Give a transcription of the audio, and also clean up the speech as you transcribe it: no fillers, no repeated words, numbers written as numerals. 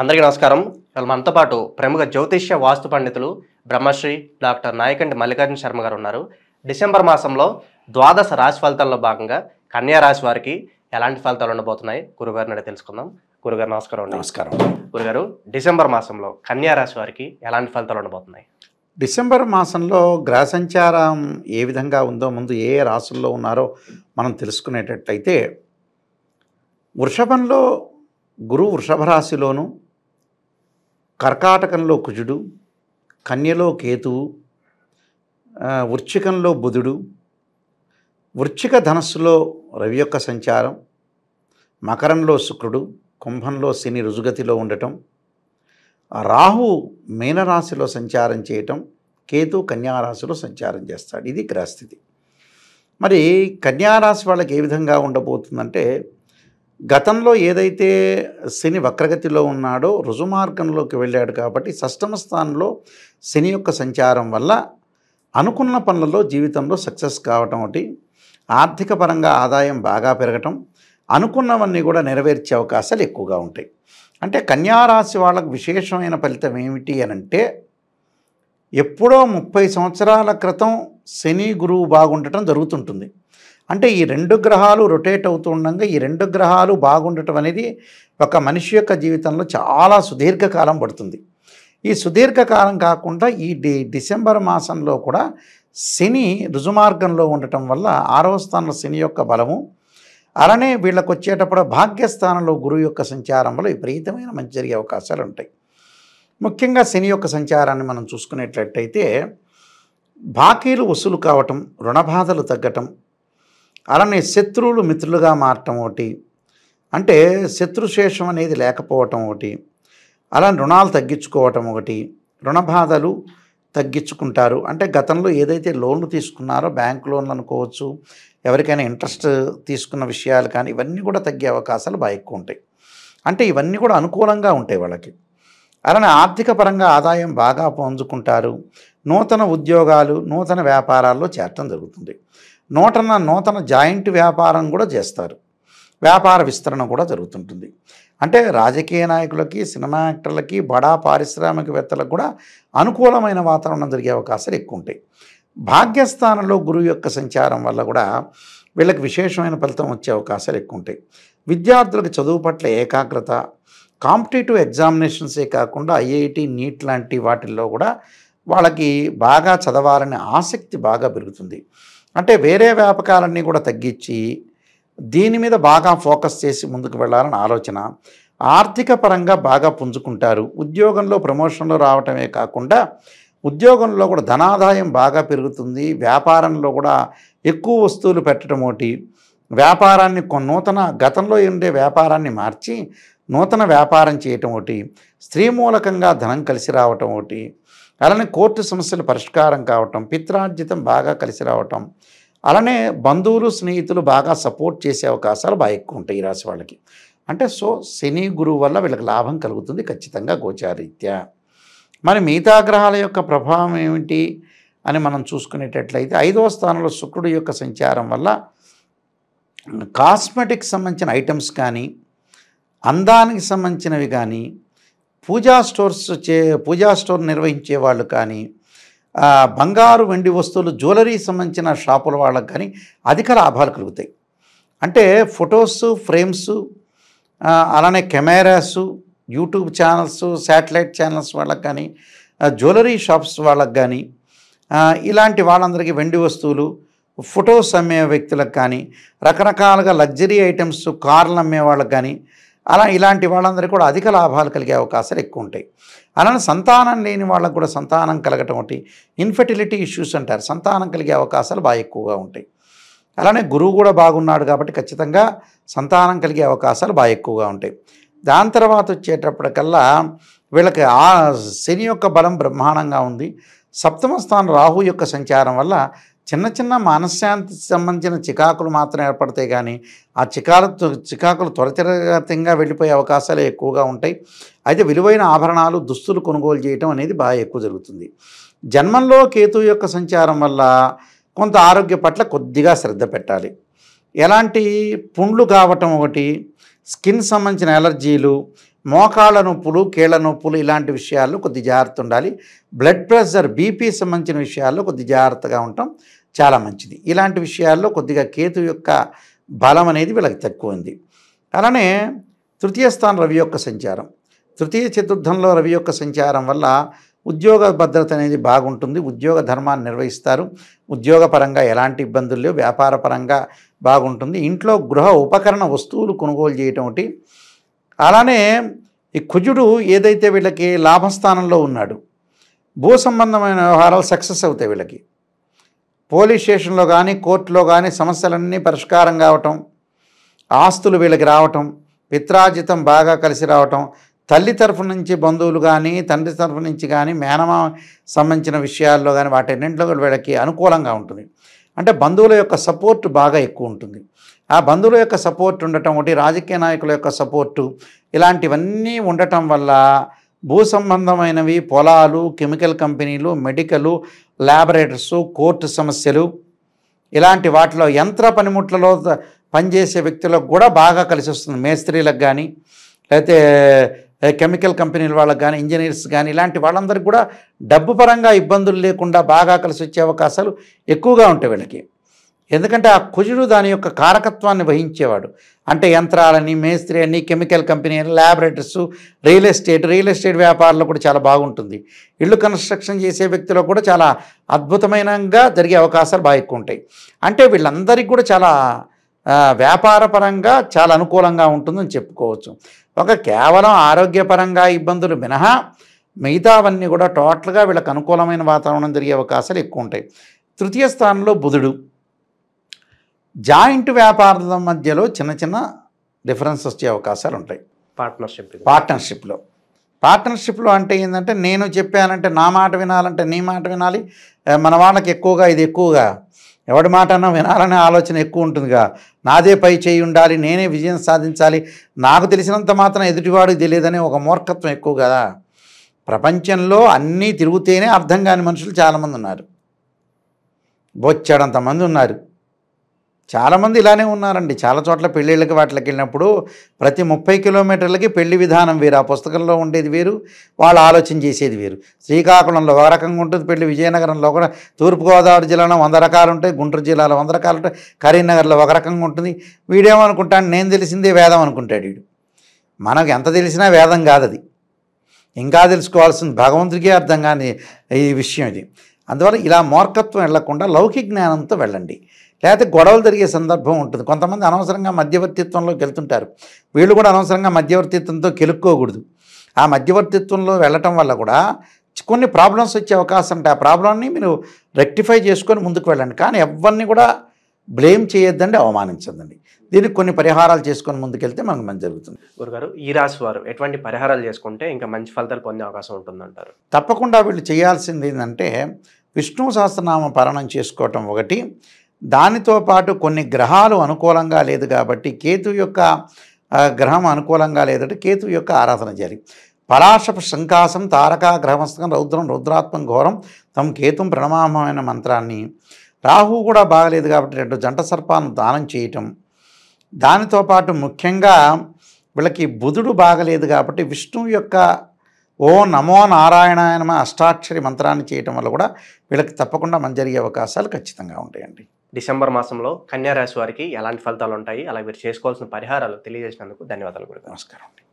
అందరికీ నమస్కారం. ఇవాళ మనతో పాటు ప్రముఖ జ్యోతిష్య వాస్తు పండితులు బ్రహ్మశ్రీ డాక్టర్ నాయకంటి మల్లికార్జున శర్మ గారు ఉన్నారు. డిసెంబర్ మాసంలో ద్వాదశ రాశి ఫలితాల్లో భాగంగా కన్యా రాశి వారికి ఎలాంటి ఫలితాలు ఉండబోతున్నాయి గురుగారిని అడిగి తెలుసుకుందాం. గురుగారు నమస్కారం అండి. నమస్కారం. గురుగారు, డిసెంబర్ మాసంలో కన్యా రాశి వారికి ఎలాంటి ఫలితాలు ఉండబోతున్నాయి? డిసెంబర్ మాసంలో గ్రహ సంచారం ఏ విధంగా ఉందో ముందు ఏ రాశుల్లో ఉన్నారో మనం తెలుసుకునేటట్లయితే, వృషభంలో గురు వృషభ రాశిలోను, కర్కాటకంలో కుజుడు, కన్యలో కేతువు, వృశ్చికంలో బుధుడు, వృశ్చిక ధనస్సులో రవి యొక్క సంచారం, మకరంలో శుక్రుడు, కుంభంలో శని రుజుగతిలో ఉండటం, రాహు మీనరాశిలో సంచారం చేయటం, కేతు కన్యారాశిలో సంచారం చేస్తాడు. ఇది గ్రహస్థితి. మరి కన్యారాశి వాళ్ళకి ఏ విధంగా ఉండబోతుందంటే, గతంలో ఏదైతే శని వక్రగతిలో ఉన్నాడో రుజుమార్గంలోకి వెళ్ళాడు కాబట్టి షష్టమ స్థానంలో శని యొక్క సంచారం వల్ల అనుకున్న పనులలో జీవితంలో సక్సెస్ కావటం ఒకటి, ఆర్థిక పరంగా ఆదాయం బాగా పెరగటం, అనుకున్నవన్నీ కూడా నెరవేర్చే అవకాశాలు ఎక్కువగా ఉంటాయి. అంటే కన్యారాశి వాళ్ళకు విశేషమైన ఫలితం ఏమిటి అని అంటే, ఎప్పుడో 30 సంవత్సరాల క్రితం శని గురువు బాగుండటం జరుగుతుంటుంది. అంటే ఈ రెండు గ్రహాలు రొటేట్ అవుతూ ఉండగా ఈ రెండు గ్రహాలు బాగుండటం అనేది ఒక మనిషి యొక్క జీవితంలో చాలా సుదీర్ఘకాలం పడుతుంది. ఈ సుదీర్ఘకాలం కాకుండా ఈ డిసెంబర్ మాసంలో కూడా శని రుజుమార్గంలో ఉండటం వల్ల 6వ స్థానంలో శని యొక్క బలము, అలానే వీళ్ళకు వచ్చేటప్పుడు భాగ్యస్థానంలో గురువు యొక్క సంచారం వల్ల విపరీతమైన మంచి జరిగే అవకాశాలు ఉంటాయి. ముఖ్యంగా శని యొక్క సంచారాన్ని మనం చూసుకునేట్లయితే, బాకీలు వసూలు కావటం, రుణబాధలు తగ్గటం, అలానే శత్రువులు మిత్రులుగా మారటం ఒకటి, అంటే శత్రుశేషం అనేది లేకపోవటం ఒకటి, అలా రుణాలు తగ్గించుకోవటం ఒకటి, రుణబాధలు తగ్గించుకుంటారు. అంటే గతంలో ఏదైతే లోన్లు తీసుకున్నారో బ్యాంక్ లోన్లు అనుకోవచ్చు, ఎవరికైనా ఇంట్రెస్ట్ తీసుకున్న విషయాలు కానీ ఇవన్నీ కూడా తగ్గే అవకాశాలు బాగా ఎక్కువ ఉంటాయి. అంటే ఇవన్నీ కూడా అనుకూలంగా ఉంటాయి వాళ్ళకి. అలానే ఆర్థిక పరంగా ఆదాయం బాగా పొందుకుంటారు. నూతన ఉద్యోగాలు, నూతన వ్యాపారాల్లో చేరటం జరుగుతుంది. నూతన జాయింట్ వ్యాపారం కూడా చేస్తారు. వ్యాపార విస్తరణ కూడా జరుగుతుంటుంది. అంటే రాజకీయ నాయకులకి, సినిమా యాక్టర్లకి, బడా పారిశ్రామికవేత్తలకు కూడా అనుకూలమైన వాతావరణం జరిగే అవకాశాలు ఎక్కువ ఉంటాయి. భాగ్యస్థానంలో గురువు యొక్క సంచారం వల్ల కూడా వీళ్ళకి విశేషమైన ఫలితం వచ్చే అవకాశాలు ఎక్కువ ఉంటాయి. విద్యార్థులకు చదువు పట్ల ఏకాగ్రత, కాంపిటేటివ్ ఎగ్జామినేషన్సే కాకుండా ఐఐటి, నీట్ లాంటి వాటిల్లో కూడా వాళ్ళకి బాగా చదవాలనే ఆసక్తి బాగా పెరుగుతుంది. అంటే వేరే వ్యాపకాలన్నీ కూడా తగ్గించి దీని మీద బాగా ఫోకస్ చేసి ముందుకు వెళ్ళాలని ఆలోచన. ఆర్థిక పరంగా బాగా పుంజుకుంటారు. ఉద్యోగంలో ప్రమోషన్లు రావటమే కాకుండా ఉద్యోగంలో కూడా ధనాదాయం బాగా పెరుగుతుంది. వ్యాపారంలో కూడా ఎక్కువ వస్తువులు పెట్టడం ఒకటి, వ్యాపారాన్ని గతంలో ఉండే వ్యాపారాన్ని మార్చి నూతన వ్యాపారం చేయటం ఒకటి, స్త్రీ మూలకంగా ధనం కలిసి రావటం ఒకటి, అలానే కోర్టు సమస్యలు పరిష్కారం కావటం, పిత్రార్జితం బాగా కలిసి రావటం, అలానే బంధువులు స్నేహితులు బాగా సపోర్ట్ చేసే అవకాశాలు బాగా ఎక్కువ ఉంటాయి ఈ రాశి వాళ్ళకి. అంటే శని గురువు వల్ల వీళ్ళకి లాభం కలుగుతుంది ఖచ్చితంగా గోచారీత్యా. మరి మిగతా గ్రహాల యొక్క ప్రభావం ఏమిటి అని మనం చూసుకునేటట్లయితే, 5వ స్థానంలో శుక్రుడు యొక్క సంచారం వల్ల కాస్మెటిక్స్ సంబంధించిన ఐటమ్స్ కానీ, అందానికి సంబంధించినవి కానీ, పూజా స్టోర్ నిర్వహించే వాళ్ళు కానీ, బంగారు వెండి వస్తువులు జ్యువెలరీ సంబంధించిన షాపుల వాళ్ళకి కానీ అధిక లాభాలు కలుగుతాయి. అంటే ఫొటోస్ ఫ్రేమ్స్, అలానే cameras, YouTube channels, satellite channels వాళ్ళకి కానీ, జ్యువెలరీ షాప్స్ వాళ్ళకి కానీ, ఇలాంటి వాళ్ళందరికీ వెండి వస్తువులు, ఫొటోస్ అమ్మే వ్యక్తులకు కానీ, రకరకాలుగా లగ్జరీ ఐటమ్స్, కార్లు అమ్మే వాళ్ళకి కానీ, ఇలాంటి వాళ్ళందరికీ కూడా అధిక లాభాలు కలిగే అవకాశాలు ఎక్కువ ఉంటాయి. అలానే సంతానం లేని వాళ్ళకు కూడా సంతానం కలగటం ఒకటి, ఇన్ఫెర్టిలిటీ ఇష్యూస్ అంటారు, సంతానం కలిగే అవకాశాలు బాగా ఎక్కువగా ఉంటాయి. అలానే గురువు కూడా బాగున్నాడు కాబట్టి ఖచ్చితంగా సంతానం కలిగే అవకాశాలు బాగా ఎక్కువగా ఉంటాయి. దాని తర్వాత వచ్చేటప్పటికల్లా వీళ్ళకి శని యొక్క బలం బ్రహ్మాండంగా ఉంది. 7వ స్థానం రాహు యొక్క సంచారం వల్ల చిన్న మనశ్శాంతి సంబంధించిన చికాకులు మాత్రం ఏర్పడతాయి కానీ ఆ చికాకులు త్వరితగతంగా వెళ్ళిపోయే అవకాశాలు ఎక్కువగా ఉంటాయి. అయితే విలువైన ఆభరణాలు, దుస్తులు కొనుగోలు చేయటం అనేది బాగా ఎక్కువ జరుగుతుంది. జన్మంలో కేతు యొక్క సంచారం వల్ల కొంత ఆరోగ్య పట్ల కొద్దిగా శ్రద్ధ పెట్టాలి. ఎలాంటి పుండ్లు కావటం ఒకటి, స్కిన్ సంబంధించిన ఎలర్జీలు, మోకాళ్ళ నొప్పులు, కీళ్ళ నొప్పులు ఇలాంటి విషయాల్లో కొద్ది జాగ్రత్త ఉండాలి. బ్లడ్ ప్రెషర్, బీపీ సంబంధించిన విషయాల్లో కొద్ది జాగ్రత్తగా ఉండటం చాలా మంచిది. ఇలాంటి విషయాల్లో కొద్దిగా కేతు యొక్క బలం అనేది వీళ్ళకి తక్కువ ఉంది. అలానే తృతీయ స్థానం రవి యొక్క సంచారం, తృతీయ చతుర్థంలో రవి యొక్క సంచారం వల్ల ఉద్యోగ భద్రత అనేది బాగుంటుంది. ఉద్యోగ ధర్మాన్ని నిర్వహిస్తారు. ఉద్యోగపరంగా ఎలాంటి ఇబ్బందులు లేవు. వ్యాపార పరంగా బాగుంటుంది. ఇంట్లో గృహ ఉపకరణ వస్తువులు కొనుగోలు చేయటం ఒకటి. అలానే ఈ కుజుడు ఏదైతే వీళ్ళకి లాభస్థానంలో ఉన్నాడు, భూ సంబంధమైన వ్యవహారాలు సక్సెస్ అవుతాయి. వీళ్ళకి పోలీస్ స్టేషన్లో కానీ కోర్టులో కానీ సమస్యలన్నీ పరిష్కారం కావటం, ఆస్తులు వీళ్ళకి రావటం, పిత్రార్జితం బాగా కలిసి రావటం, తల్లి తరఫు నుంచి బంధువులు కానీ తండ్రి తరఫు నుంచి కానీ మేనమామ సంబంధించిన విషయాల్లో కానీ వాటన్నింటిలో వీళ్ళకి అనుకూలంగా ఉంటుంది. అంటే బంధువుల యొక్క సపోర్ట్ బాగా ఎక్కువ ఉంటుంది. ఆ బంధువుల యొక్క సపోర్ట్ ఉండటం ఒకటి, రాజకీయ నాయకుల యొక్క సపోర్టు, ఇలాంటివన్నీ ఉండటం వల్ల భూ సంబంధమైనవి, పొలాలు, కెమికల్ కంపెనీలు, మెడికలు, ల్యాబొరేటరీస్, కోర్టు సమస్యలు, ఇలాంటి వాటిలో యంత్ర పనిముట్లలో పనిచేసే వ్యక్తులకు కూడా బాగా కలిసి వస్తుంది. మేస్త్రీలకు కానీ లేకపోతే కెమికల్ కంపెనీల వాళ్ళకి కానీ, ఇంజనీర్స్ కానీ, ఇలాంటి వాళ్ళందరికీ కూడా డబ్బు పరంగా ఇబ్బందులు లేకుండా బాగా కలిసి వచ్చే అవకాశాలు ఎక్కువగా ఉంటాయి వీళ్ళకి. ఎందుకంటే ఆ కుజుడు దాని యొక్క కారకత్వాన్ని వహించేవాడు. అంటే యంత్రాలని, మేస్త్రి అని, chemical company, laboratories, real estate వ్యాపారంలో కూడా చాలా బాగుంటుంది. ఇళ్ళు కన్స్ట్రక్షన్ చేసే వ్యక్తులకు కూడా చాలా అద్భుతమైనగా జరిగే అవకాశాలు బాగా ఎక్కువ ఉంటాయి. అంటే వీళ్ళందరికీ కూడా చాలా వ్యాపారపరంగా చాలా అనుకూలంగా ఉంటుందని చెప్పుకోవచ్చు. కేవలం ఆరోగ్యపరంగా ఇబ్బందులు మినహా మిగతావన్నీ కూడా టోటల్గా వీళ్ళకి అనుకూలమైన వాతావరణం జరిగే అవకాశాలు ఎక్కువ ఉంటాయి. తృతీయ స్థానంలో బుధుడు, జాయింట్ వ్యాపారాల మధ్యలో చిన్న చిన్న డిఫరెన్స్ వచ్చే అవకాశాలు ఉంటాయి. పార్ట్నర్షిప్లో అంటే ఏంటంటే, నేను చెప్పానంటే నా మాట వినాలంటే నీ మాట వినాలి. మన వాళ్ళకి ఎక్కువగా ఇది ఎక్కువగా ఎవడి మాట అన్నా వినాలనే ఆలోచన ఎక్కువ ఉంటుందిగా. నాదే పై చేయి ఉండాలి, నేనే విజయం సాధించాలి, నాకు తెలిసినంత మాత్రం ఎదుటివాడికి తెలియదనే ఒక మూర్ఖత్వం ఎక్కువ కదా. ప్రపంచంలో అన్నీ తిరుగుతేనే అర్థం కాని మనుషులు చాలామంది ఉన్నారు. బొచ్చాడంతమంది ఉన్నారు. చాలామంది ఇలానే ఉన్నారండి. చాలా చోట్ల పెళ్ళిళ్ళకి వాటికి వెళ్ళినప్పుడు ప్రతి 30 కిలోమీటర్లకి పెళ్లి విధానం వేరు. ఆ పుస్తకంలో ఉండేది వేరు, వాళ్ళు ఆలోచన చేసేది వేరు. శ్రీకాకుళంలో ఒక రకంగా ఉంటుంది పెళ్లి, విజయనగరంలో కూడా, తూర్పుగోదావరి జిల్లాలో 100 రకాలు ఉంటాయి, గుంటూరు జిల్లాలో 100 రకాలు ఉంటాయి, కరీంనగర్లో ఒక రకంగా ఉంటుంది. వీడేమనుకుంటాడు, నేను తెలిసిందే వేదం అనుకుంటాడు వీడు. మనకు ఎంత తెలిసినా వేదం కాదు అది. ఇంకా తెలుసుకోవాల్సింది భగవంతుడికే అర్థం కాని ఈ విషయం ఇది. అందువల్ల ఇలా మూర్ఖత్వం వెళ్లకుండా లౌకిక జ్ఞానంతో వెళ్ళండి. లేకపోతే గొడవలు జరిగే సందర్భం ఉంటుంది. కొంతమంది అనవసరంగా మధ్యవర్తిత్వంలోకి వెళ్తుంటారు. వీళ్ళు కూడా అనవసరంగా మధ్యవర్తిత్వంతో కెలుక్కోకూడదు. ఆ మధ్యవర్తిత్వంలో వెళ్ళటం వల్ల కూడా కొన్ని ప్రాబ్లమ్స్ వచ్చే అవకాశం ఉంటాయి. ఆ ప్రాబ్లంని మీరు రెక్టిఫై చేసుకొని ముందుకు వెళ్ళండి. కానీ ఎవరిని కూడా బ్లేమ్ చేయొద్దండి, అవమానించద్దండి. దీనికి కొన్ని పరిహారాలు చేసుకొని ముందుకెళ్తే మనకు మంచి జరుగుతుంది. గురుగారు, ఈ రాశి వారు ఎటువంటి పరిహారాలు చేసుకుంటే ఇంకా మంచి ఫలితాలు పొందే అవకాశం ఉంటుందంటారు? తప్పకుండా వీళ్ళు చేయాల్సింది ఏంటంటే, విష్ణు సహస్రనామ పారాయణం చేసుకోవటం ఒకటి. దానితో పాటు కొన్ని గ్రహాలు అనుకూలంగా లేదు కాబట్టి, కేతు యొక్క గ్రహం అనుకూలంగా లేదంటే కేతు యొక్క ఆరాధన చేయాలి. పలాశ శంకాసం తారకా గ్రహమస్తకం రౌద్రం రుద్రాత్మం ఘోరం తం కేతుం ప్రణమామైన మంత్రాన్ని, రాహు కూడా బాగలేదు కాబట్టి 2 జంట సర్పాలను దానం చేయటం. దానితో పాటు ముఖ్యంగా వీళ్ళకి బుధుడు బాగలేదు కాబట్టి విష్ణువు యొక్క ఓ నమో నారాయణాయ నమః అష్టాక్షరి మంత్రాన్ని చేయటం వల్ల కూడా వీళ్ళకి తప్పకుండా మంచి జరిగే అవకాశాలు ఖచ్చితంగా ఉంటాయండి. డిసెంబర్ మాసంలో కన్యా రాశి వారికి ఎలాంటి ఫలితాలు ఉంటాయి, అలా మీరు చేసుకోవాల్సిన పరిహారాలు తెలియజేసినందుకు ధన్యవాదాలు. నమస్కారం అండి.